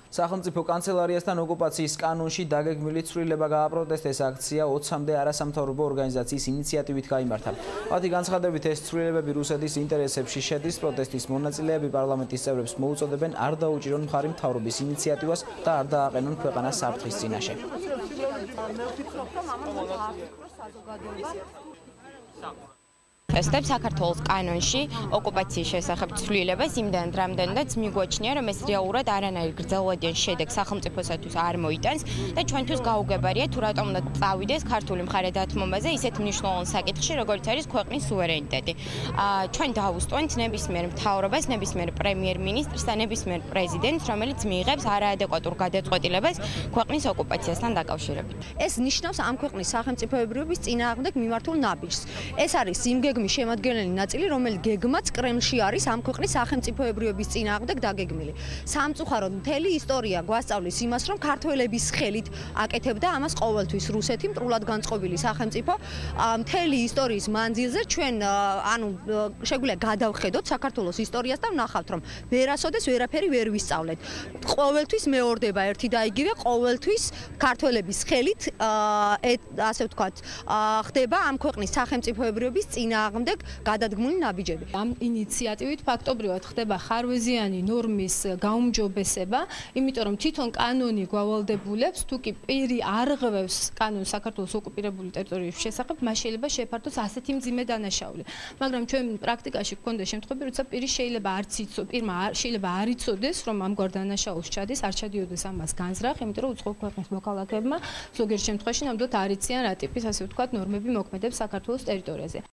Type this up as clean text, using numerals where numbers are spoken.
სახელმწიფო კანცელარიასთან ოკუპაციის კანონში დაგეგმილი ცვლილება გააპროტესტეს აქცია 20-მდე არასამთავრობო ორგანიზაციის ინიციატივით გაიმართა. მათი განცხადებით ეს ცვლილებები რუსეთის ინტერესებში შედის. პროტესტის მონაწილეები პარლამენტის წევრებს მოუწოდებენ არ დაუჭირონ მხარი მთავრობის ინიციატივას და არ დააყენონ ქვეყანას საფრთხის წინაშე. Step საქართველოს კანონში ოკუპაციის შესახებ ცვლილებას იმდენ რამდენადაც მიგვაჩნია, რომ ეს რეალურად არანაირ გრძელვადიან შედეგს სახელმწიფოსათვის არ მოიტანს და ჩვენთვის გაუგებარია თუ რატომ უნდა წავიდეს ქართული მხარე დათმობაზე ისეთ მნიშვნელოვან საკითხში, როგორც არის ქვეყნის სუვერენიტეტი. ჩვენ დავუსტვენთ ნებისმიერ მთავრობას, ნებისმიერ პრემიერ-მინისტრს და ნებისმიერ პრეზიდენტს, რომელიც მიიღებს არაადეკვატურ გადაწყვეტილებას ქვეყნის ოკუპაციასთან დაკავშირებით. ეს ნიშნავს ამ ქვეყნის სახელმწიფოებრიობის წინააღმდეგ მიმართულ ნაბიჯს. ეს არის იმ გეგმის შემადგენელი ნაწილი, რომელიც გეგმაც კრემლში არის ამ ქვეყნის სახელმწიფოებრიობის წინააღმდეგ დაგეგმილი. სამწუხაროდ მთელი ისტორია გვასწავლის იმას, რომ ქართველების ხელით აკეთებდა ამას ყოველთვის რუსეთი, მტრულად განწყობილი სახელმწიფო. მთელი ისტორიის მანძილზე ჩვენ შეგვიძლია გადავხედოთ საქართველოს ისტორიას და ვნახავთ, რომ ვერასოდეს ვერაფერი ვერ ვისწავლეთ. ყოველთვის მეორდება ერთი და იგივე, ყოველთვის ქართველების ხელით ასე ვთქვათ, ხდება ამ ქვეყნის სახელმწიფოებრიობის წინააღმდეგ გადადგმული ნაბიჯები. Ამ ინიციატივით ფაქტობრივად ხდება ხარვეზიანი ნორმის გაუმჯობესება, იმიტომ რომ თვითონ კანონი გვავალდებულებს, თუ კი პირი არღვევს კანონს საქართველოს ოკუპირებული ტერიტორიების შესახებ, მას შეიძლება შეფართოს ასეთი მძიმე დანაშაული. მაგრამ ჩვენ პრაქტიკაში გვქონდა შემთხვევები, როცა პირი შეიძლება არ იცოდეს, რომ ამგვარ დანაშაულს ჩადის, არ ჩადიოდეს ამას განზრახ, იმიტომ რომ უცხო ქვეყნის მოქალაქეებმა ზოგიერთ შემთხვევაში ნამდვილად არ იციან რა ტიპის, ასე ვთქვათ, ნორმები მოქმედებს საქართველოს ტერიტორიაზე.